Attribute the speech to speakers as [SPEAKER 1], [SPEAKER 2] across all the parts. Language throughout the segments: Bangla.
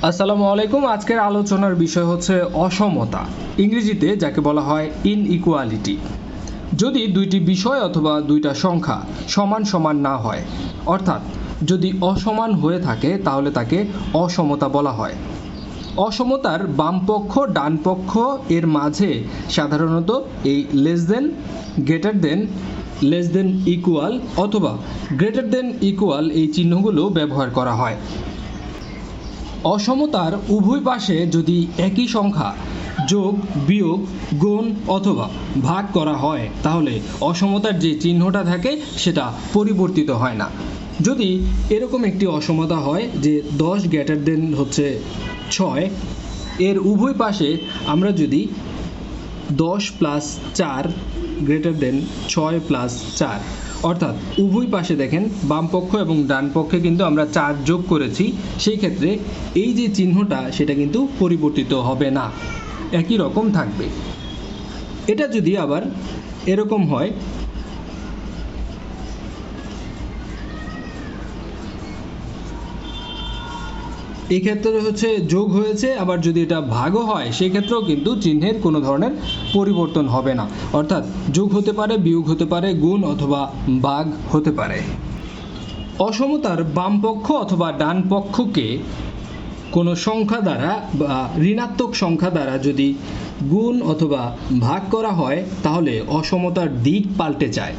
[SPEAKER 1] আসসালামু আলাইকুম। আজকের আলোচনার বিষয় হচ্ছে অসমতা, ইংরেজিতে যাকে বলা হয় ইনইকুয়ালিটি। যদি দুইটি বিষয় অথবা দুইটা সংখ্যা সমান সমান না হয়, অর্থাৎ যদি অসমান হয়ে থাকে, তাহলে তাকে অসমতা বলা হয়। অসমতার বামপক্ষ ডানপক্ষ এর মাঝে সাধারণত এই less than, greater than, less than equal অথবা গ্রেটার দেন ইকুয়াল এই চিহ্নগুলো ব্যবহার করা হয়। অসমতার উভয় পাশে যদি একই সংখ্যা যোগ, বিয়োগ, গুণ অথবা ভাগ করা হয়, তাহলে অসমতার যে চিহ্নটা থাকে সেটা পরিবর্তিত হয় না। যদি এরকম একটি অসমতা হয় যে 10 গ্রেটার দেন হচ্ছে 6, এর উভয় পাশে আমরা যদি 10 প্লাস 4 গ্রেটার দেন 6 প্লাস 4, অর্থাৎ উভয় পাশে দেখেন বাম পক্ষ এবং ডান পক্ষে কিন্তু আমরা 4 যোগ করেছি, সেই ক্ষেত্রে এই যে চিহ্নটা সেটা কিন্তু পরিবর্তিত হবে না, একই রকম থাকবে। এটা যদি আবার এরকম হয়, এই ক্ষেত্রে হচ্ছে যোগ হয়েছে, আবার যদি এটা ভাগও হয় সেই ক্ষেত্রেও কিন্তু চিহ্নের কোনো ধরনের পরিবর্তন হবে না, অর্থাৎ যোগ হতে পারে, বিয়োগ হতে পারে, গুণ অথবা ভাগ হতে পারে। অসমতার বাম পক্ষ অথবা ডান পক্ষকে কোনো সংখ্যা দ্বারা বা ঋণাত্মক সংখ্যা দ্বারা যদি গুণ অথবা ভাগ করা হয়, তাহলে অসমতার দিক পাল্টে যায়।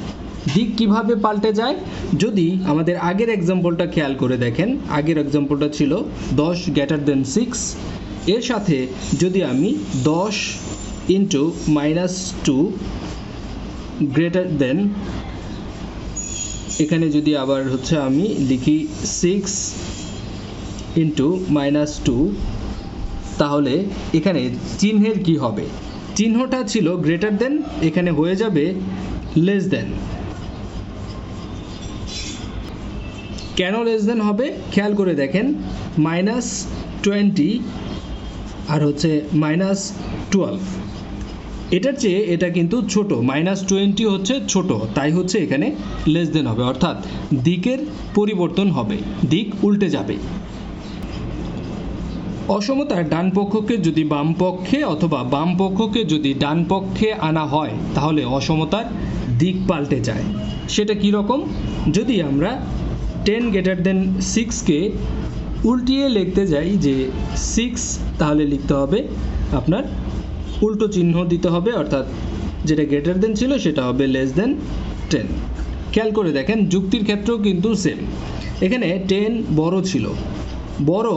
[SPEAKER 1] দিক কিভাবে পাল্টে যায়? যদি আমাদের আগের এক্সাম্পলটা খেয়াল করে দেখেন, আগের এক্সাম্পলটা ছিল 10 গ্রেটার দেন 6, এর সাথে যদি আমি 10 ইন্টু -2 গ্রেটার দেন, এখানে যদি আবার হচ্ছে আমি লিখি 6 ইন্টু -2, তাহলে এখানে চিহ্নের কি হবে? চিহ্নটা ছিল গ্রেটার দেন, এখানে হয়ে যাবে লেস দেন। কেন লেস দেন হবে খেয়াল করে দেখেন, -20 আর হচ্ছে -12, এটার চেয়ে এটা কিন্তু ছোট, -20 হচ্ছে ছোট, তাই হচ্ছে এখানে লেস দেন হবে, অর্থাৎ দিকের পরিবর্তন হবে, দিক উল্টে যাবে। অসমতার ডান পক্ষকে যদি বাম পক্ষে অথবা বাম পক্ষকে যদি ডান পক্ষে আনা হয়, তাহলে অসমতার দিক পাল্টে যায়। সেটা কি রকম? যদি আমরা 10 গ্রেটার দেন 6কে উল্টিয়ে লিখতে যাই যে 6, তাহলে লিখতে হবে আপনার উল্টো চিহ্ন দিতে হবে, অর্থাৎ যেটা গ্রেটার দেন ছিল সেটা হবে লেস দেন 10। খেয়াল করে দেখেন যুক্তির ক্ষেত্রেও কিন্তু সেম, এখানে 10 বড় ছিল, বড়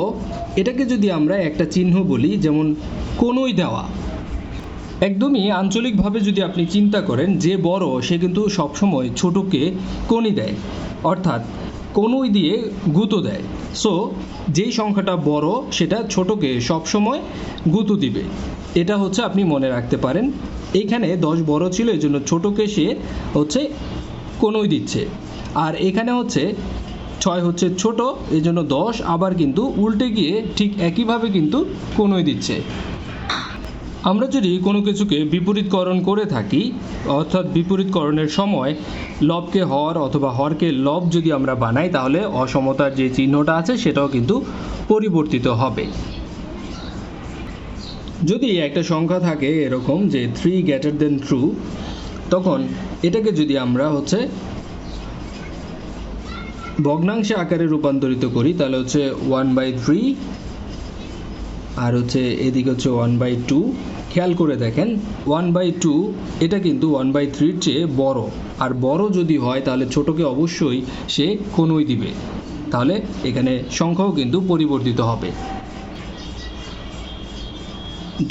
[SPEAKER 1] এটাকে যদি আমরা একটা চিহ্ন বলি, যেমন কোনই দেওয়া, একদমই আঞ্চলিকভাবে যদি আপনি চিন্তা করেন, যে বড় সে কিন্তু সবসময় ছোটকে কোনি দেয়, অর্থাৎ কোনই দিয়ে গুঁতো দেয়। সো যেই সংখ্যাটা বড় সেটা ছোটকে সবসময় গুঁতো দিবে, এটা হচ্ছে আপনি মনে রাখতে পারেন। এইখানে 10 বড় ছিল, এই জন্য ছোটকে সে হচ্ছে কোনই দিচ্ছে, আর এখানে হচ্ছে 6 হচ্ছে ছোট, এই জন্য 10 আবার কিন্তু উল্টে গিয়ে ঠিক একইভাবে কিন্তু কোনই দিচ্ছে। আমরা যদি কোনো কিছুকে বিপরীতকরণ করে থাকি, অর্থাৎ বিপরীতকরণের সময় লবকে হর অথবা হরকে লব যদি আমরা বানাই, তাহলে অসমতার যে চিহ্নটা আছে সেটাও কিন্তু পরিবর্তিত হবে। যদি একটা সংখ্যা থাকে এরকম যে 3 গ্রেটার দেন ট্রু, তখন এটাকে যদি আমরা হচ্ছে ভগ্নাংশে আকারে রূপান্তরিত করি, তাহলে হচ্ছে 1/3, আর হচ্ছে এদিকে হচ্ছে 1/2। খেয়াল করে দেখেন 1/2 এটা কিন্তু 1/3 চেয়ে বড়, আর বড় যদি হয় তাহলে ছোটকে অবশ্যই সে কোনই দিবে, তাহলে এখানে সংখ্যাও কিন্তু পরিবর্তিত হবে।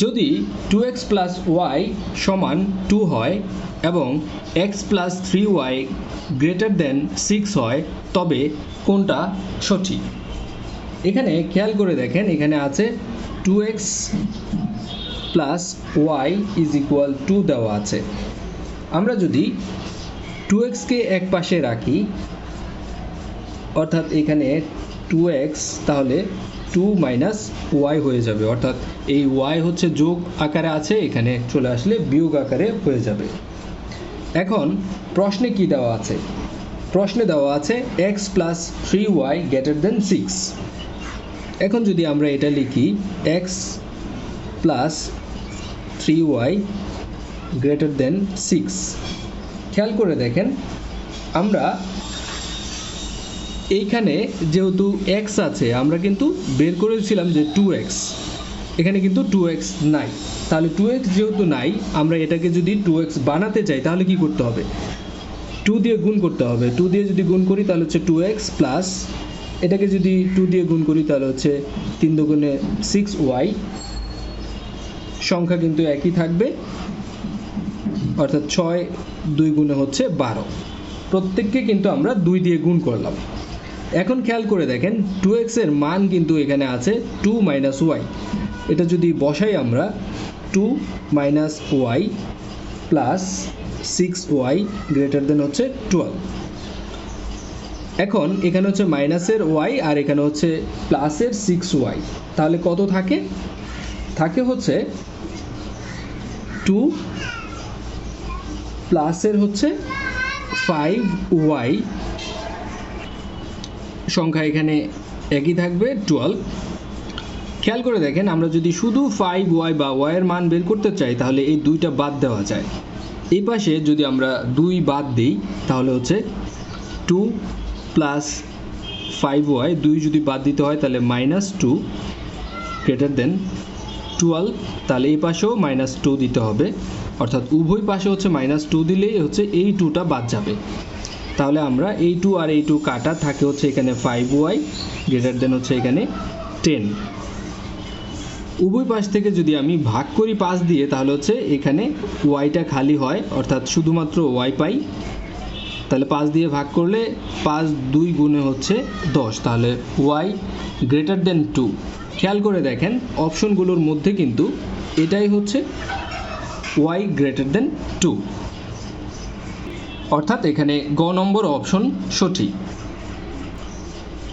[SPEAKER 1] যদি 2x প্লাস ওয়াই সমান 2 হয় এবং x plus 3y greater than 6 হয়, তবে কোনটা সঠিক? এখানে খেয়াল করে দেখেন, এখানে আছে 2x plus Y is equal 2 দেওয়া আছে। আমরা যদি 2xকে এক পাশে রাখি, অর্থাৎ এখানে 2x, তাহলে 2 মাইনাস ওয়াই হয়ে যাবে, অর্থাৎ এই ওয়াই হচ্ছে যোগ আকারে আছে, এখানে চলে আসলে বিয়োগ আকারে হয়ে যাবে। এখন প্রশ্নে কি দেওয়া আছে? প্রশ্নে দেওয়া আছে x plus 3y greater than 6। এখন যদি আমরা এটা লিখি x plus 3y greater than 6, খেয়াল করে দেখেন আমরা এইখানে যেহেতু x আছে আমরা কিন্তু বের করেছিলাম যে 2x, এখানে কিন্তু 2x নাই, তাহলে 2x যেহেতু নাই আমরা এটাকে যদি 2x বানাতে চাই তাহলে কি করতে হবে, 2 দিয়ে গুণ করতে হবে। 2 দিয়ে যদি গুণ করি তাহলে হচ্ছে 2x প্লাস এটাকে যদি 2 দিয়ে গুণ করি তাহলে হচ্ছে 3 দুগুণে 6y, সংখ্যা কিন্তু একই থাকবে, অর্থাৎ 6 2 গুণে হচ্ছে 12। প্রত্যেককে কিন্তু আমরা 2 দিয়ে গুণ করলাম। এখন খেয়াল করে দেখেন 2x এর মান কিন্তু এখানে আছে 2 মাইনাস ওয়াই, এটা যদি বসাই আমরা 2 minus y plus 6y greater than হচ্ছে 12। এখন এখানে হচ্ছে মাইনাসের y আর এখানে হচ্ছে প্লাসের 6y, তাহলে কত থাকে, থাকে হচ্ছে 2 প্লাসের হচ্ছে 5y, সংখ্যা এখানে একই থাকবে 12। খেয়াল করে দেখেন আমরা যদি শুধু 5y বা y এর মান বের করতে চাই তাহলে এই দুইটা বাদ দেওয়া যায়। এই পাশে যদি আমরা 2 বাদ দিই তাহলে হচ্ছে 2 প্লাস 5y, 2 যদি বাদ দিতে হয় তাহলে -2 গ্রেটার দেন 12, তাহলে এই পাশেও -2 দিতে হবে, অর্থাৎ উভয় পাশে হচ্ছে -2 দিলেই হচ্ছে এই 2টা বাদ যাবে। তাহলে আমরা এই 2 আর এই 2 কাটা, থাকে হচ্ছে এখানে 5y গ্রেটার দেন হচ্ছে এখানে 10। উভয় পাশ থেকে যদি আমি ভাগ করি 5 দিয়ে তাহলে হচ্ছে এখানে ওয়াইটা খালি হয়, অর্থাৎ শুধুমাত্র ওয়াই পাই। তাহলে 5 দিয়ে ভাগ করলে 5 2 গুণে হচ্ছে 10, তাহলে ওয়াই গ্রেটার দেন 2। খেয়াল করে দেখেন অপশনগুলোর মধ্যে কিন্তু এটাই হচ্ছে ওয়াই গ্রেটার দেন 2, অর্থাৎ এখানে গ নম্বর অপশন সঠিক।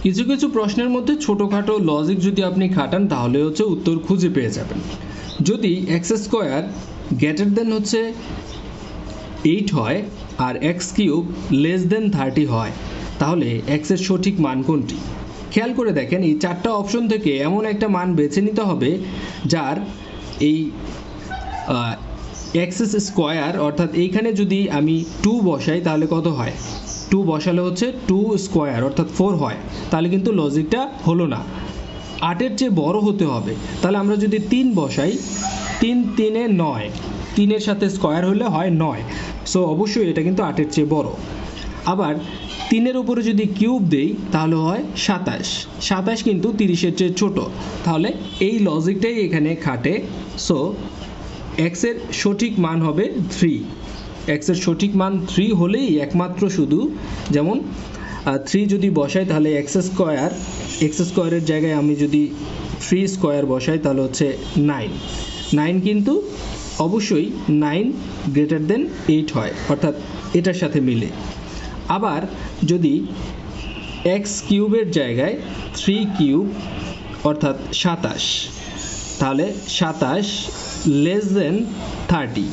[SPEAKER 1] কিছু কিছু প্রশ্নের মধ্যে ছোটোখাটো লজিক যদি আপনি খাটান তাহলে হচ্ছে উত্তর খুঁজে পেয়ে যাবেন। যদি এক্স স্কোয়ার গ্রেটার দেন হচ্ছে 8 হয় আর এক্স কিউব লেস দেন 30 হয় তাহলে এক্সের সঠিক মান কোনটি? খেয়াল করে দেখেন এই 4টা অপশন থেকে এমন একটা মান বেছে নিতে হবে যার এই এক্স স্কোয়ার, অর্থাৎ এইখানে যদি আমি 2 বসাই তাহলে কত হয়, 2 বসালে হচ্ছে 2 স্কোয়ার অর্থাৎ 4 হয়, তাহলে কিন্তু লজিকটা হলো না, 8-এর চেয়ে বড় হতে হবে। তাহলে আমরা যদি 3 বসাই, 3 3-এ 9, 3-এর সাথে স্কোয়ার হলে হয় 9, সো অবশ্যই এটা কিন্তু 8-এর চেয়ে বড়। আবার 3-এর উপরে যদি কিউব দেই তাহলে হয় 27, 27 কিন্তু 30-এর চেয়ে ছোট, তাহলে এই লজিকটাই এখানে খাটে। সো এক্সের সঠিক মান হবে 3, এক্সের সঠিক মান 3 হলেই একমাত্র শুধু, যেমন 3 যদি বসাই তাহলে এক্স স্কোয়ারের জায়গায় আমি যদি 3 স্কোয়ার বসাই তাহলে হচ্ছে 9, 9 কিন্তু অবশ্যই 9 গ্রেটার দেন 8 হয়, অর্থাৎ এটার সাথে মিলে। আবার যদি এক্স কিউবের জায়গায় 3 কিউব অর্থাৎ 27, তাহলে 27 লেস দেন 30,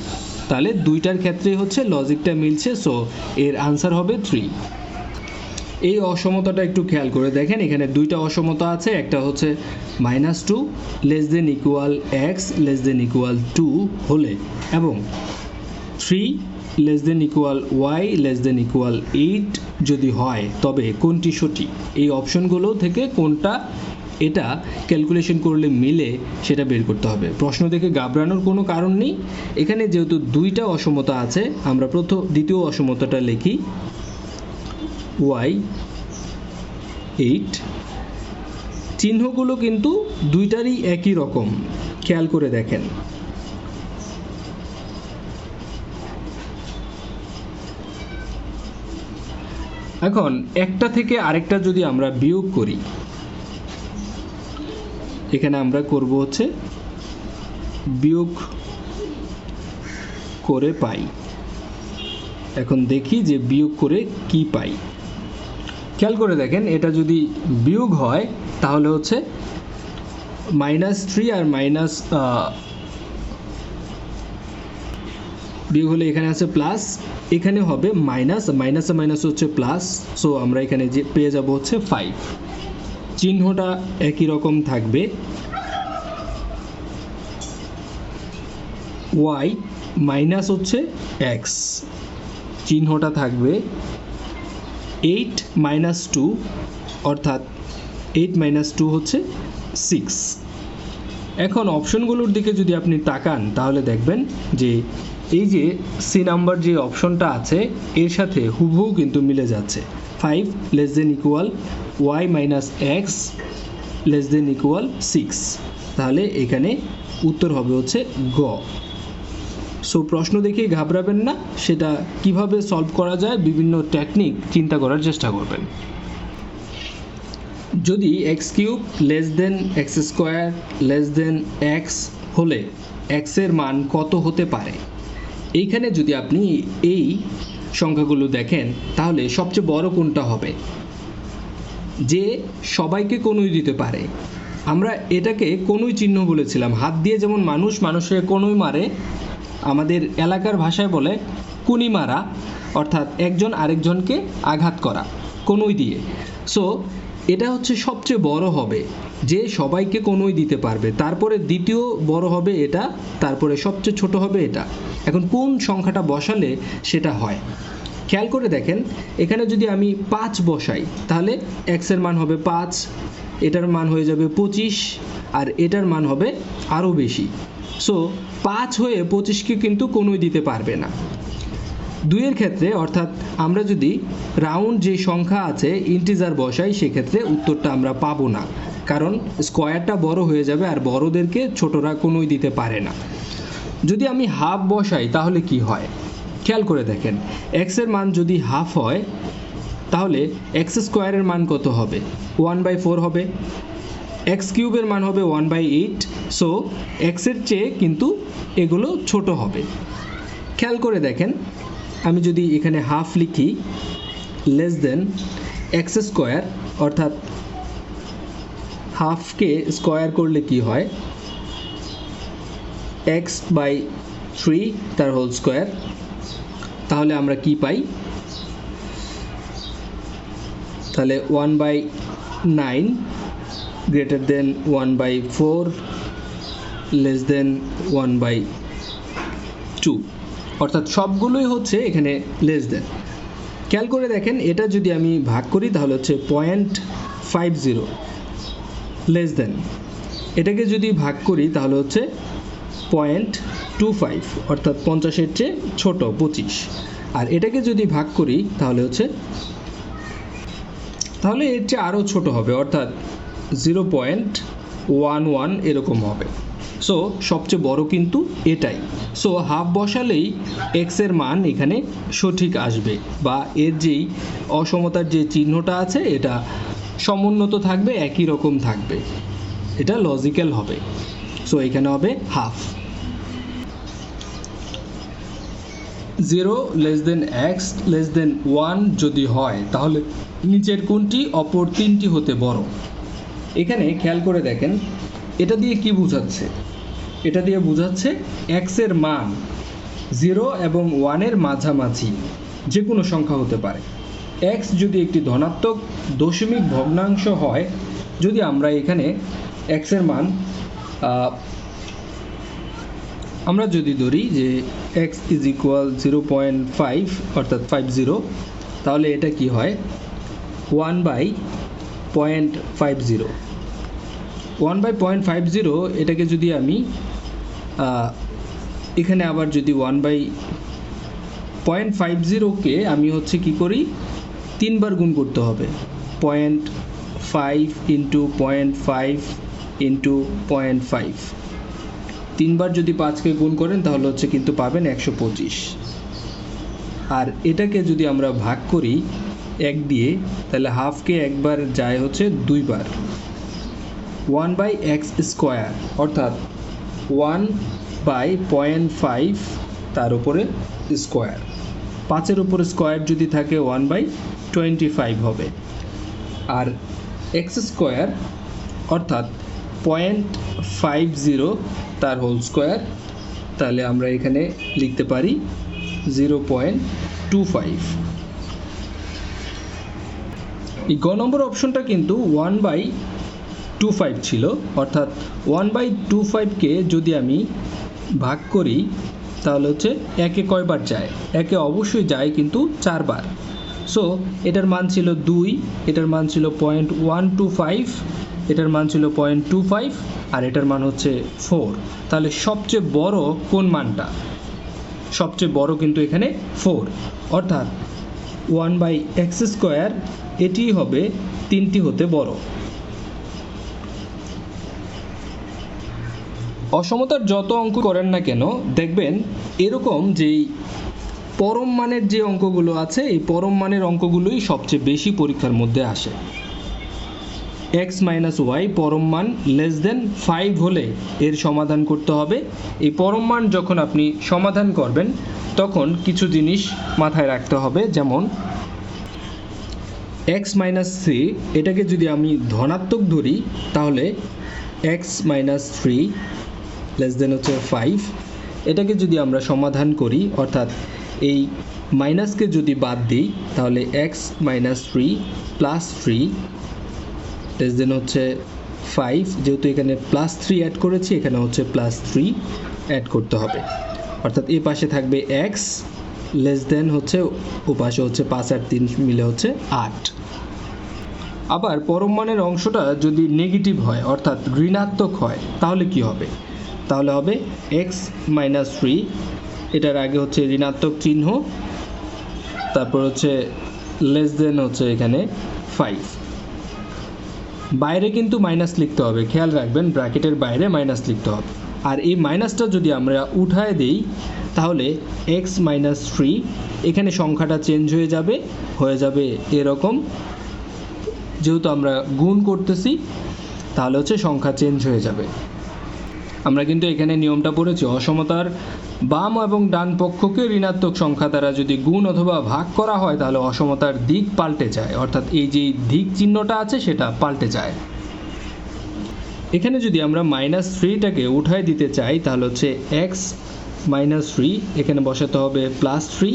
[SPEAKER 1] তাহলে দুইটার ক্ষেত্রেই হচ্ছে লজিকটা মিলছে, সো এর আনসার হবে 3। এই অসমতাটা একটু খেয়াল করে দেখেন, এখানে দুইটা অসমতা আছে, একটা হচ্ছে -2 less than equal x less than equal 2 হলে এবং 3 less than equal y less than equal 8 যদি হয় তবে কোনটি সঠিক? এই অপশনগুলো থেকে কোনটা এটা ক্যালকুলেশন করলে মিলে সেটা বের করতে হবে। প্রশ্ন দেখে ঘাবড়ানোর কোনো কারণ নেই, এখানে যেহেতু দুইটা অসমতা আছে আমরা দ্বিতীয় অসমতাটা লিখি y8, চিহ্নগুলো কিন্তু দুইটারই একই রকম, খেয়াল করে দেখেন। এখন একটা থেকে আরেকটা যদি আমরা বিয়োগ করি, এখানে আমরা করব হচ্ছে বিয়োগ করে পাই। এখন দেখি যে বিয়োগ করে কি পাই। খেয়াল করে দেখেন এটা যদি বিয়োগ হয় তাহলে হচ্ছে -3 আর মাইনাস বিয়োগ হলে এখানে আছে প্লাস, এখানে হবে মাইনাস, মাইনাসে মাইনাস হচ্ছে প্লাস, সো আমরা এখানে যে পেয়ে যাব হচ্ছে 5। চিহ্নটা একই রকম থাকবে, y মাইনাস হচ্ছে x, চিহ্নটা থাকবে 8 মাইনাস 2, অর্থাৎ 8 মাইনাস 2 হচ্ছে 6। এখন অপশনগুলোর দিকে যদি আপনি তাকান তাহলে দেখবেন যে এই যে সি নাম্বার যে অপশনটা আছে এর সাথে হুবহু কিন্তু মিলে যাচ্ছে। 5 less than equal y minus x less than equal 6, তাহলে এখানে উত্তর হবে হচ্ছে গ। সো প্রশ্ন দেখে ঘাবড়াবেন না, সেটা কিভাবে সলভ করা যায় বিভিন্ন টেকনিক চিন্তা করার চেষ্টা করবেন। যদি x cube less than x square less than x হলে এক্সের মান কত হতে পারে, এইখানে যদি আপনি এই সংখ্যাগুলো দেখেন তাহলে সবচেয়ে বড় কোনটা হবে, যে সবাইকে কনুই দিতে পারে। আমরা এটাকে কনুই চিহ্ন বলেছিলাম, হাত দিয়ে যেমন মানুষের কনুই মারে, আমাদের এলাকার ভাষায় বলে কুনি মারা, অর্থাৎ একজন আরেকজনকে আঘাত করা কনুই দিয়ে। সো এটা হচ্ছে সবচেয়ে বড় হবে, যে সবাইকে কনুই দিতে পারবে, তারপরে দ্বিতীয় বড় হবে এটা, তারপরে সবচেয়ে ছোট হবে এটা। এখন কোন সংখ্যাটা বসালে সেটা হয় খেয়াল করে দেখেন, এখানে যদি আমি 5 বসাই তাহলে এক্সের মান হবে 5, এটার মান হয়ে যাবে 25, আর এটার মান হবে আরও বেশি। সো 5 হয়ে 25কে কিন্তু কনুই দিতে পারবে না। 2-এর ক্ষেত্রে অর্থাৎ আমরা যদি রাউন্ড যে সংখ্যা আছে ইন্টিজার বসাই সেক্ষেত্রে উত্তরটা আমরা পাবো না, কারণ স্কোয়ারটা বড় হয়ে যাবে আর বড়দেরকে ছোটরা কনুই দিতে পারে না। যদি আমি হাফ বসাই তাহলে কি হয় খেয়াল করে দেখেন, এক্সের মান যদি হাফ হয় তাহলে এক্স স্কোয়ারের মান কত হবে, 1/4 হবে, এক্স কিউবের মান হবে 1/8। সো এক্সের চেয়ে কিন্তু এগুলো ছোট হবে। খেয়াল করে দেখেন, আমি যদি এখানে হাফ লিখি লেস দেন এক্স স্কোয়ার, অর্থাৎ হাফকে স্কোয়ার করলে কি হয়, x/3 তার হোল স্কোয়ার, তাহলে আমরা কি পাই, তাহলে 1/9 গ্রেটার দেন 1/4 লেস দেন 1/2, অর্থাৎ সবগুলোই হচ্ছে এখানে লেস দেন। খেয়াল করে দেখেন, এটা যদি আমি ভাগ করি তাহলে হচ্ছে 0.50 লেস দেন, এটাকে যদি ভাগ করি তাহলে হচ্ছে 0.25, অর্থাৎ 50-এর চেয়ে ছোট 25, আর এটাকে যদি ভাগ করি তাহলে হচ্ছে, তাহলে এর চেয়ে আরও ছোট হবে, অর্থাৎ 0.11 এরকম হবে। সো সবচেয়ে বড় কিন্তু এটাই। সো হাফ বসালেই এক্সের মান এখানে সঠিক আসবে, বা এর যেই অসমতার যে চিহ্নটা আছে এটা সমুন্নত থাকবে, একই রকম থাকবে, এটা লজিক্যাল হবে। সো এখানে হবে half. 0 less than x less দেন 1 যদি হয় তাহলে নিচের কোনটি অপর তিনটি হতে বড়। এখানে খেয়াল করে দেখেন, এটা দিয়ে কি বোঝাচ্ছে, এটা দিয়ে বোঝাচ্ছে এক্সের মান 0 এবং 1-এর মাঝামাঝি যে কোনো সংখ্যা হতে পারে। এক্স যদি একটি ধনাত্মক দশমিক ভগ্নাংশ হয়, যদি আমরা এখানে এক্সের মান আমরা যদি ধরি যে x ইজ ইকুয়াল 0.5 অর্থাৎ 50, তাহলে এটা কি হয় 1/0.50। 1/0.50 এটাকে যদি আমি এখানে আবার যদি 1/0.50কে আমি হচ্ছে কি করি 3 বার গুণ করতে হবে, 0.5 ইন্টু 0.5 ইন্টু 0.5, 3 বার যদি 5কে গুণ করেন তাহলে হচ্ছে কিন্তু পাবেন 125। আর এটাকে যদি আমরা ভাগ করি 1 দিয়ে, তাহলে হাফকে একবার যায় হচ্ছে 2 বার, 1/x স্কোয়ার অর্থাৎ 1/0.5 তার উপরে স্কোয়ার, 5-এর উপরে স্কোয়ার যদি থাকে 1/25 হবে, আর এক্স স্কোয়ার অর্থাৎ 0.50 তার হোল স্কোয়ার, তাহলে আমরা এখানে লিখতে পারি 0.25। এই গ নম্বর অপশনটা কিন্তু 1/25 ছিল, অর্থাৎ 1/25কে যদি আমি ভাগ করি তাহলে হচ্ছে একে কয়বার যায়, একে অবশ্যই যায় কিন্তু 4 বার। সো এটার মান ছিল 2, এটার মান ছিল 0.125, এটার মান ছিল 0.25, আর এটার মান হচ্ছে 4। তাহলে সবচেয়ে বড় কোন মানটা? সবচেয়ে বড় কিন্তু এখানে 4, অর্থাৎ 1/x² এটি হবে 3টি হতে বড়। অসমতার যত অঙ্ক করেন না কেন দেখবেন এরকম যেই পরম মানের যে অঙ্কগুলো আছে, এই পরম মানের অঙ্কগুলোই সবচেয়ে বেশি পরীক্ষার মধ্যে আসে। x - y পরম মান <5 হলে এর সমাধান করতে হবে। এই পরম মান যখন আপনি সমাধান করবেন তখন কিছু জিনিস মাথায় রাখতে হবে, যেমন x - 3 এটাকে যদি আমি ধনাত্মক ধরি তাহলে x - 3 হচ্ছে 5। এটাকে যদি আমরা সমাধান করি, অর্থাৎ এই মাইনাসকে যদি বাদ দিই তাহলে x - 3 + 3 হচ্ছে 5। যেহেতু এখানে +3 অ্যাড করেছি, এখানে হচ্ছে +3 অ্যাড করতে হবে, অর্থাৎ এই পাশে থাকবে x হচ্ছে ও পাশে হচ্ছে 5 আর 3 মিলে হচ্ছে 8। আবার পরম মানের অংশটা যদি নেগেটিভ হয়, অর্থাৎ ঋণাত্মক হয়, তাহলে কি হবে? তাহলে হবে x - 3, এটার আগে হচ্ছে ঋণাত্মক চিহ্ন, তারপর হচ্ছে হচ্ছে এখানে 5। বাইরে কিন্তু মাইনাস লিখতে হবে, খেয়াল রাখবেন ব্র্যাকেটের বাইরে মাইনাস লিখতে হবে। আর এই মাইনাসটা যদি আমরা উঠায় দেই তাহলে x - 3 এখানে সংখ্যাটা চেঞ্জ হয়ে যাবে এরকম। যেহেতু আমরা গুণ করতেছি তাহলে হচ্ছে সংখ্যা চেঞ্জ হয়ে যাবে। আমরা কিন্তু এখানে নিয়মটা পড়েছি, অসমতার বাম এবং ডান পক্ষকে ঋণাত্মক সংখ্যা দ্বারা যদি গুণ অথবা ভাগ করা হয় তাহলে অসমতার দিক পাল্টে যায়, অর্থাৎ এই যে দিক চিহ্নটা আছে সেটা পাল্টে যায়। এখানে যদি আমরা -3টাকে উঠায় দিতে চাই তাহলে হচ্ছে x - 3 এখানে বসাতে হবে +3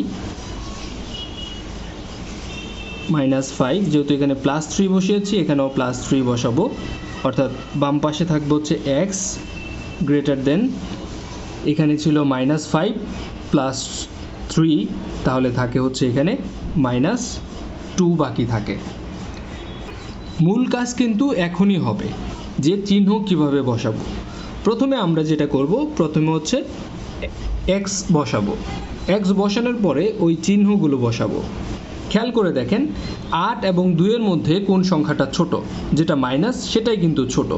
[SPEAKER 1] -5, যেহেতু এখানে +3 বসিয়েছি এখানেও +3 বসাবো, অর্থাৎ বাম পাশে থাকবে হচ্ছে x গ্রেটার দেন, এখানে ছিল -5 + 3, তাহলে থাকে হচ্ছে এখানে -2 বাকি থাকে। মূল কাজ কিন্তু এখনই হবে, যে চিহ্ন কিভাবে বসাবো। প্রথমে আমরা যেটা করব, প্রথমে হচ্ছে x বসাবো, x বসানোর পরে ওই চিহ্নগুলো বসাবো। খেয়াল করে দেখেন 8 এবং 2 এর মধ্যে কোন সংখ্যাটা ছোট, যেটা মাইনাস সেটাই কিন্তু ছোট,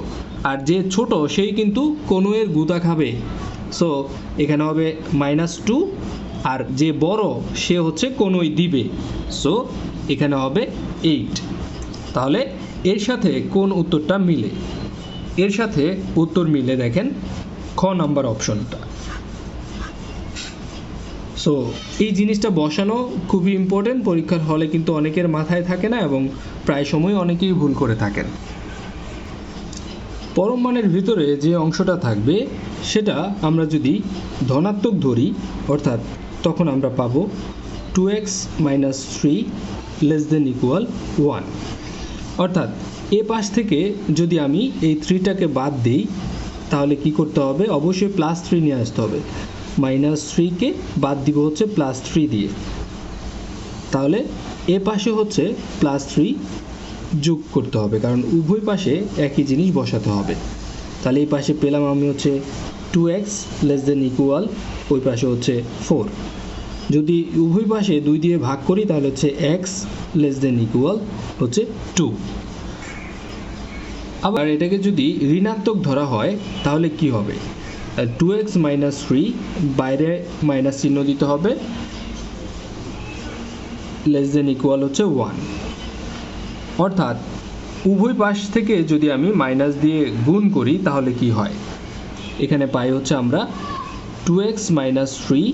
[SPEAKER 1] আর যে ছোট সেই কিন্তু কোণের গুদা খাবে। সো এখানে হবে -2, আর যে বড় সে হচ্ছে কোণই দিবে, সো এখানে হবে 8। তাহলে এর সাথে কোন উত্তরটা মিলে? এর সাথে উত্তর মিলে দেখেন খ নাম্বার অপশনটা। সো এই জিনিসটা বসানো খুবই ইম্পর্টেন্ট, পরীক্ষার হলে কিন্তু অনেকের মাথায় থাকে না এবং প্রায় সময় অনেকেই ভুল করে থাকেন। পরম মানের ভিতরে যে অংশটা থাকবে সেটা আমরা যদি ধনাত্মক ধরি, অর্থাৎ তখন আমরা পাবো 2x - 3 ≤ 1। অর্থাৎ এ পাশ থেকে যদি আমি এই 3টাকে বাদ দিই তাহলে কি করতে হবে? অবশ্যই +3 নিয়ে আসতে হবে। -3কে বাদ দিব হচ্ছে +3 দিয়ে, তাহলে এ পাশে হচ্ছে +3 যোগ করতে হবে, কারণ উভয় পাশে একই জিনিস বসাতে হবে। তাহলে এই পাশে পেলাম আমি হচ্ছে 2x ≤ ওই পাশে হচ্ছে 4। যদি উভয় পাশে 2 দিয়ে ভাগ করি তাহলে হচ্ছে x ≤ হচ্ছে 2। আবার এটাকে যদি ঋণাত্মক ধরা হয় তাহলে কি হবে? 2x - 3 বাইরে মাইনাস চিহ্ন দিতে হবে, <= হচ্ছে 1। অর্থাৎ উভয় পাশ থেকে যদি আমি মাইনাস দিয়ে গুণ করি তাহলে কি হয়? এখানে পাই হচ্ছে আমরা 2x - 3,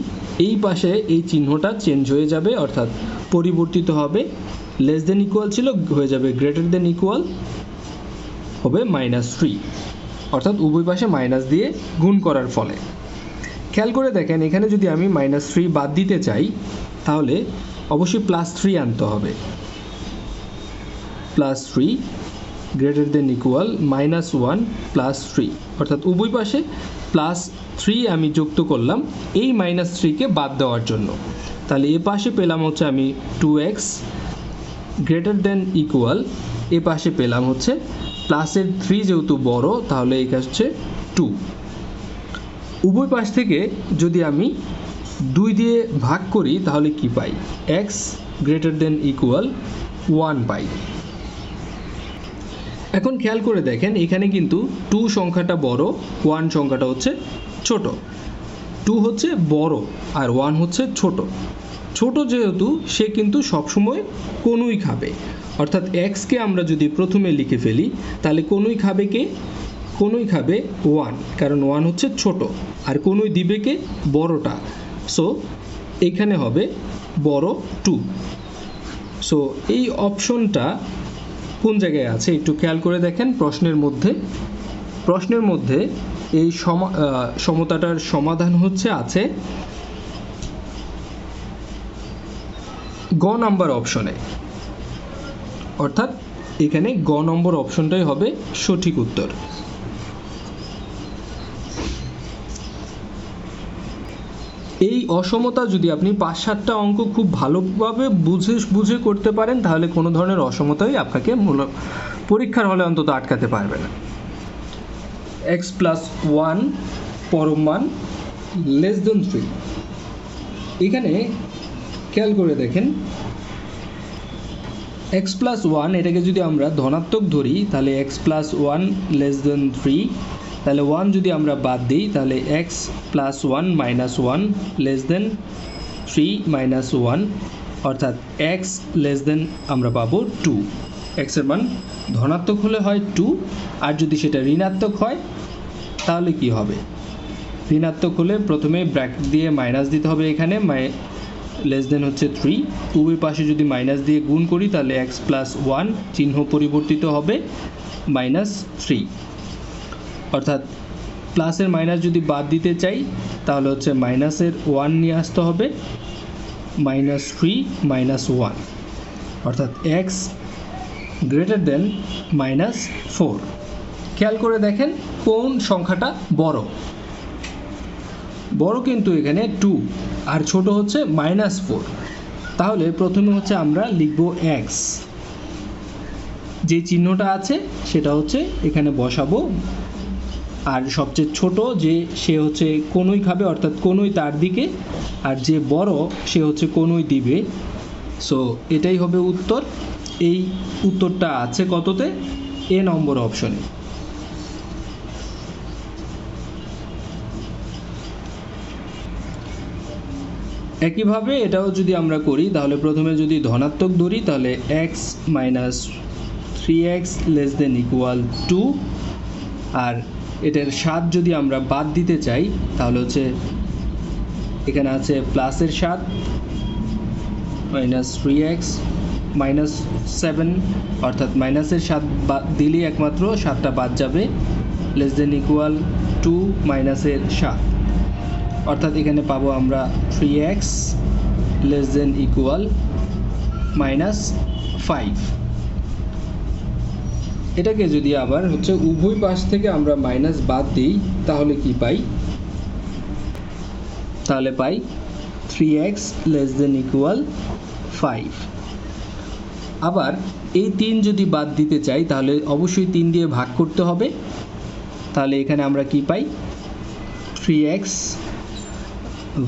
[SPEAKER 1] এই পাশে এই চিহ্নটা চেঞ্জ হয়ে যাবে, অর্থাৎ পরিবর্তিত হবে, <= ছিল হয়ে যাবে <= হবে -3, অর্থাৎ উভয় পাশে মাইনাস দিয়ে গুণ করার ফলে। খেয়াল করে দেখেন এখানে যদি আমি -3 বাদ দিতে চাই তাহলে অবশ্যই +3 আনতে হবে। Plus 3 greater than equal -1 plus 3, অর্থাৎ উভয় পাশে প্লাস 3 আমি যুক্ত করলাম এই -3কে বাদ দেওয়ার জন্য। তাহলে এ পাশে পেলাম হচ্ছে আমি 2x গ্রেটার দেন ইকুয়াল, এ পাশে পেলাম হচ্ছে প্লাসের 3 যেহেতু বড় তাহলে এটা হচ্ছে 2। উভয় পাশ থেকে যদি আমি 2 দিয়ে ভাগ করি তাহলে কি পাই? x গ্রেটার দেন ইকুয়াল 1 পাই। এখন খেয়াল করে দেখেন এখানে কিন্তু 2 সংখ্যাটা বড়, 1 সংখ্যাটা হচ্ছে ছোট। 2 হচ্ছে বড় আর 1 হচ্ছে ছোট। ছোট যেহেতু সে কিন্তু সবসময় কোনই খাবে, অর্থাৎ এক্সকে আমরা যদি প্রথমে লিখে ফেলি তাহলে কোনই খাবে কে? কোনই খাবে 1, কারণ 1 হচ্ছে ছোট আর কোনই দিবে কে? বড়টা। সো এখানে হবে বড় 2। সো এই অপশনটা কোন জায়গায় আছে একটু খেয়াল করে দেখেন। প্রশ্নের মধ্যে এই সমতাটার সমাধান হচ্ছে আছে গ নাম্বার অপশনে, অর্থাৎ এখানে গ নম্বর অপশনটাই হবে সঠিক উত্তর। এই অসমতা যদি আপনি 5-7টা অঙ্ক খুব ভালোভাবে বুঝে করতে পারেন তাহলে কোনো ধরনের অসমতাই আপনাকে পরীক্ষার হলে অন্তত আটকাতে পারবে না। x প্লাস 1 পরম মান লেস দেন 3। এখানে খেয়াল করে দেখেন x প্লাস 1 এটাকে যদি আমরা ধনাত্মক ধরি তাহলে x প্লাস 1 লেস দেন 3, তাহলে 1 যদি আমরা বাদ দিই তাহলে x plus 1 minus 1 less than 3 minus 1, অর্থাৎ x লেস দেন আমরা পাবো 2। x এর মান ধনাত্মক হলে হয় 2, আর যদি সেটা ঋণাত্মক হয় তাহলে কি হবে? ঋণাত্মক হলে প্রথমে ব্র্যাকেট দিয়ে মাইনাস দিতে হবে, এখানে লেস দেন হচ্ছে 3, উভয় পাশে যদি মাইনাস দিয়ে গুণ করি তাহলে x প্লাস 1 চিহ্ন পরিবর্তিত হবে -3, অর্থাৎ প্লাসের মাইনাস যদি বাদ দিতে চাই তাহলে হচ্ছে মাইনাসের 1 নিয়ে আসতে হবে, -3 -1, অর্থাৎ x গ্রেটার দেন -4। খেয়াল করে দেখেন কোন সংখ্যাটা বড়? বড় কিন্তু এখানে 2 আর ছোট হচ্ছে -4। তাহলে প্রথমে হচ্ছে আমরা লিখব x, যে চিহ্নটা আছে সেটা হচ্ছে এখানে বসাবো, আর সবচেয়ে ছোট যে সে হচ্ছে কোনই খাবে, অর্থাৎ কোনই তার দিকে, আর যে বড় সে হচ্ছে কোনই দিবে। সো এটাই হবে উত্তর। এই উত্তরটা আছে কততে? এ নম্বর অপশনে। একইভাবে এটাও যদি আমরা করি তাহলে প্রথমে যদি ধনাত্মক ধরি তাহলে x minus 3x less than equal 2, আর এটার 7 যদি আমরা বাদ দিতে চাই তাহলে হচ্ছে এখানে আছে প্লাসের 7 মাইনাস 3x মাইনাস 7, অর্থাৎ মাইনাসের 7 বাদ দিলেই একমাত্র 7টা বাদ যাবে, লেস দেন ইকুয়াল 2 মাইনাসের 7, অর্থাৎ এখানে পাবো আমরা 3x লেস দেন ইকুয়াল -5। এটাকে যদি আবার হচ্ছে উভয় পাশ থেকে আমরা মাইনাস বাদ দিই তাহলে কি পাই? তাহলে পাই 3x লেস দেন ইকুয়াল 5। আবার এই 3 যদি বাদ দিতে চাই তাহলে অবশ্যই 3 দিয়ে ভাগ করতে হবে, তাহলে এখানে আমরা কি পাই? 3x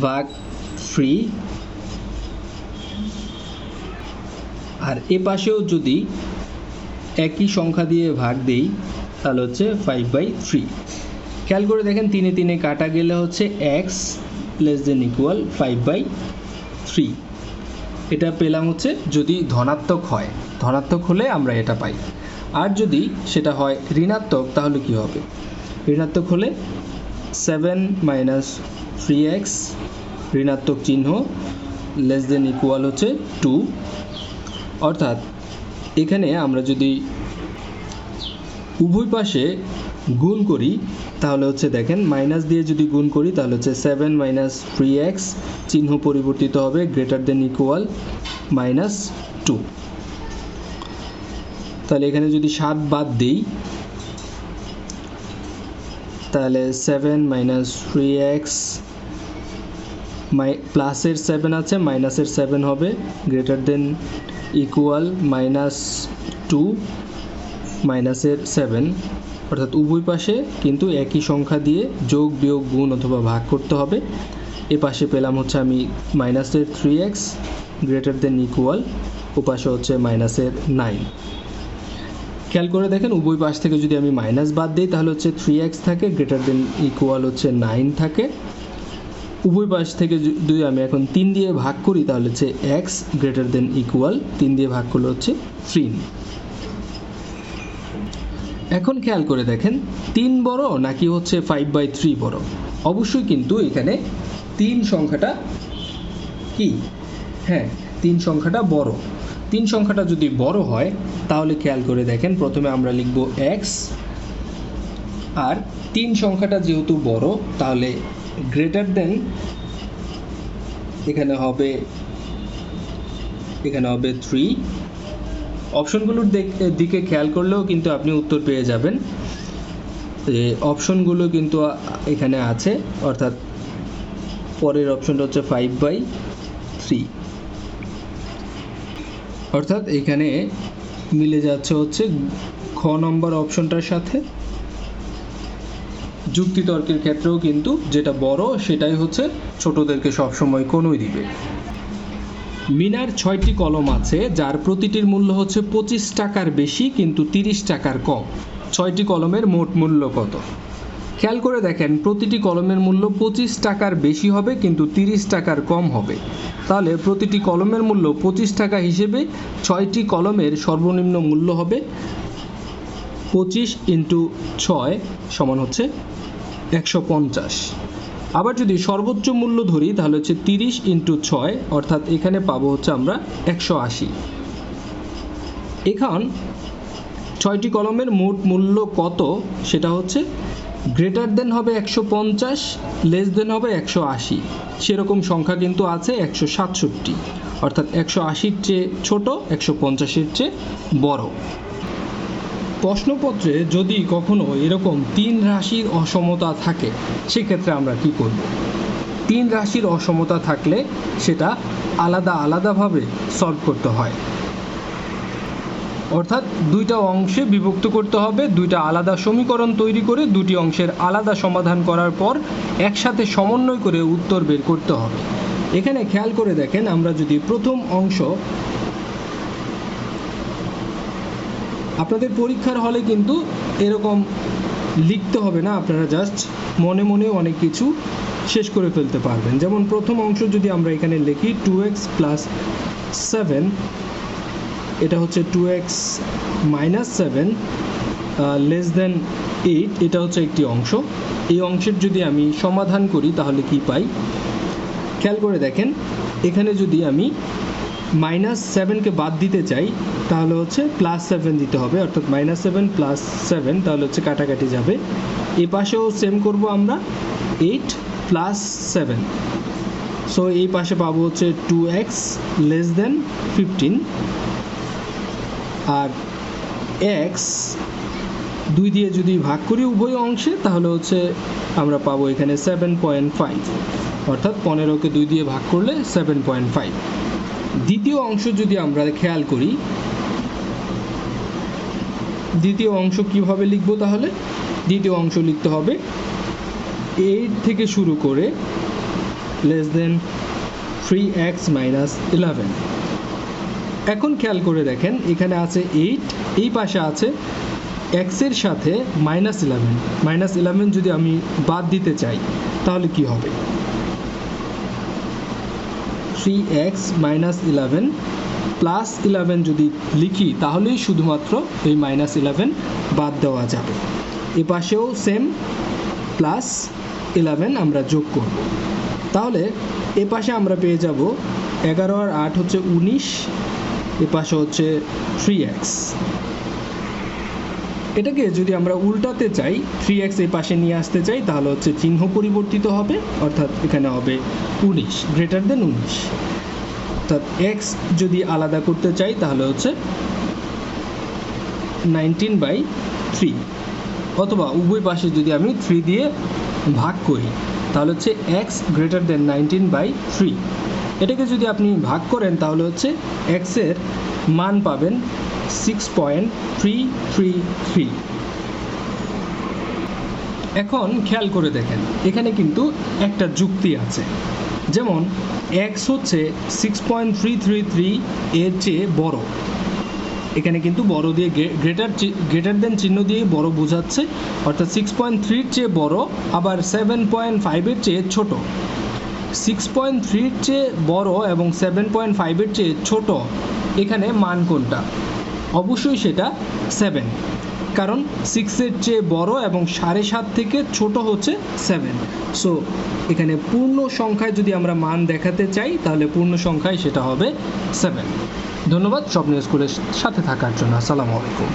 [SPEAKER 1] ভাগ 3, আর এ পাশেও যদি একই সংখ্যা দিয়ে ভাগ দেই তাহলে হচ্ছে 5/3। খেয়াল করে দেখেন 3 এ 3 কাটা গেলে হচ্ছে x লেস দেন ইকুয়াল 5/3। এটা পেলাম হচ্ছে যদি ধনাত্মক হয়, ধনাত্মক হলে আমরা এটা পাই। আর যদি সেটা হয় ঋণাত্মক তাহলে কি হবে? ঋণাত্মক হলে 7 মাইনাস 3x ঋণাত্মক চিহ্ন লেস দেন ইকুয়াল হচ্ছে 2, অর্থাৎ এখানে আমরা যদি উভয় পাশে গুণ করি তাহলে হচ্ছে দেখেন মাইনাস দিয়ে যদি গুণ করি তাহলে হচ্ছে 7 মাইনাস 3x চিহ্ন পরিবর্তিত হবে গ্রেটার দেন ইকুয়াল -2। তাহলে এখানে যদি 7 বাদ দিই তাহলে 7 মাইনাস 3x প্লাসের 7 আছে মাইনাসের 7 হবে গ্রেটার দেন ইকুয়াল -2 মাইনাসের 7, অর্থাৎ উভয় পাশে কিন্তু একই সংখ্যা দিয়ে যোগ বিয়োগ গুণ অথবা ভাগ করতে হবে। এ পাশে পেলাম হচ্ছে আমি মাইনাসের 3x গ্রেটার দেন ইকুয়াল, ও পাশে হচ্ছে মাইনাসের 9। খেয়াল করে দেখেন উভয় পাশ থেকে যদি আমি মাইনাস বাদ দিই তাহলে হচ্ছে 3x থাকে গ্রেটার দেন ইকুয়াল হচ্ছে 9 থাকে। উভয় পাশ থেকে যদি আমি এখন 3 দিয়ে ভাগ করি তাহলে হচ্ছে x গ্রেটার দেন ইকুয়াল 3 দিয়ে ভাগ করলে হচ্ছে 3। এখন খেয়াল করে দেখেন 3 বড় নাকি হচ্ছে 5/3 বড়? অবশ্যই কিন্তু এখানে 3 সংখ্যাটা কি, হ্যাঁ 3 সংখ্যাটা বড়। 3 সংখ্যাটা যদি বড় হয় তাহলে খেয়াল করে দেখেন প্রথমে আমরা লিখব x, আর 3 সংখ্যাটা যেহেতু বড় তাহলে গ্রেটার দেন এখানে হবে 3। অপশনগুলোর দিকে খেয়াল করলেও কিন্তু আপনি উত্তর পেয়ে যাবেন। অপশনগুলো কিন্তু এখানে আছে, অর্থাৎ পরের অপশনটা হচ্ছে 5/3, অর্থাৎ এখানে মিলে যাচ্ছে হচ্ছে খ নম্বর অপশনটার সাথে। যুক্তিতর্কের ক্ষেত্রেও কিন্তু যেটা বড় সেটাই হচ্ছে ছোটদেরকে সবসময় কোনই দিবে। মিনার 6টি কলম আছে যার প্রতিটির মূল্য হচ্ছে 25 টাকার বেশি কিন্তু 30 টাকার কম। 6টি কলমের মোট মূল্য কত? খেয়াল করে দেখেন প্রতিটি কলমের মূল্য 25 টাকার বেশি হবে কিন্তু 30 টাকার কম হবে। তাহলে প্রতিটি কলমের মূল্য 25 টাকা হিসেবে 6টি কলমের সর্বনিম্ন মূল্য হবে 25 × 6 সমান হচ্ছে 150। আবার যদি সর্বোচ্চ মূল্য ধরি তাহলে হচ্ছে 30 × 6, অর্থাৎ এখানে পাবো হচ্ছে আমরা 180। এখন 6টি কলমের মোট মূল্য কত সেটা হচ্ছে গ্রেটার দেন হবে 150, লেস দেন হবে 180। সেরকম সংখ্যা কিন্তু আছে 167, অর্থাৎ 180-র চেয়ে ছোট, 150-এর চেয়ে বড়। প্রশ্নপত্রে যদি কখনো এরকম 3 রাশির অসমতা থাকে সেক্ষেত্রে আমরা কি করব? 3 রাশির অসমতা থাকলে সেটা আলাদাভাবে সলভ করতে হয়, অর্থাৎ দুইটা অংশে বিভক্ত করতে হবে, দুইটা আলাদা সমীকরণ তৈরি করে দুটি অংশের আলাদা সমাধান করার পর একসাথে সমন্বয় করে উত্তর বের করতে হবে। এখানে খেয়াল করে দেখেন আমরা যদি প্রথম অংশ, আপনাদের পরীক্ষার হলে কিন্তু এরকম লিখতে হবে না, আপনারা জাস্ট মনে মনে অনেক কিছু শেষ করে ফেলতে পারবেন। যেমন প্রথম অংশ যদি আমরা এখানে লিখি 2x + 7, এটা হচ্ছে 2x - 7 লেস দেন 8, এটা হচ্ছে একটি অংশ। এই অংশের যদি আমি সমাধান করি তাহলে কি পাই? খেয়াল করে দেখেন এখানে যদি আমি -7কে বাদ দিতে চাই তাহলে হচ্ছে +7 দিতে হবে, অর্থাৎ -7 + 7, তাহলে হচ্ছে কাটাকাটি যাবে। এই পাশেও সেম করব আমরা 8 + 7, সো এই পাশে পাবো হচ্ছে 2x লেস দেন 15, আর x 2 দিয়ে যদি ভাগ করি উভয় অংশে তাহলে হচ্ছে আমরা পাবো এখানে 7.5, অর্থাৎ 15কে 2 দিয়ে ভাগ করলে 7.5। দ্বিতীয় অংশ যদি আমরা খেয়াল করি, দ্বিতীয় অংশ কিভাবে লিখব? তাহলে দ্বিতীয় অংশ লিখতে হবে 8 থেকে শুরু করে লেস দেন 3x - 11। এখন খেয়াল করে দেখেন এখানে আছে 8, এই পাশে আছে x এর সাথে -11। -11 যদি আমি বাদ দিতে চাই তাহলে কি হবে? 3x - 11 + 11 যদি লিখি তাহলেই শুধুমাত্র এই -11 বাদ দেওয়া যাবে। এ পাশেও সেম +11 আমরা যোগ করব, তাহলে এ পাশে আমরা পেয়ে যাব 11 আর 8 হচ্ছে 19, এ পাশে হচ্ছে 3x। এটাকে যদি আমরা উল্টাতে চাই, 3x এই পাশে নিয়ে আসতে চাই তাহলে হচ্ছে চিহ্ন পরিবর্তিত হবে, অর্থাৎ এখানে হবে 19 গ্রেটার দেন 19। অর্থাৎ x যদি আলাদা করতে চাই তাহলে হচ্ছে 19/3, অথবা উভয় পাশে যদি আমি 3 দিয়ে ভাগ করি তাহলে হচ্ছে x গ্রেটার দেন 19/3। এটাকে যদি আপনি ভাগ করেন তাহলে হচ্ছে x এর মান পাবেন 6.333। এখন খেয়াল করে দেখেন, এখানে কিন্তু একটা যুক্তি আছে। যেমন x হচ্ছে 6.333 এর চেয়ে বড়, এখানে কিন্তু বড় দিয়ে গ্রেটার দেন চিহ্ন দিয়ে বড় বোঝাচ্ছে, অর্থাৎ 6.3 চেয়ে বড়, আবার 7.5 চেয়ে ছোট। 6.3 চেয়ে বড় এবং 7.5 চেয়ে ছোট, এখানে মান কোনটা? অবশ্যই সেটা 7, কারণ 6 চেয়ে বড় এবং 7.5 থেকে ছোট হচ্ছে 7। সো এখানে পূর্ণ সংখ্যায় যদি আমরা মান দেখাতে চাই তাহলে পূর্ণ সংখ্যায় সেটা হবে 7। ধন্যবাদ স্বপ্ন স্কুলের সাথে থাকার জন্য। আসসালামু আলাইকুম।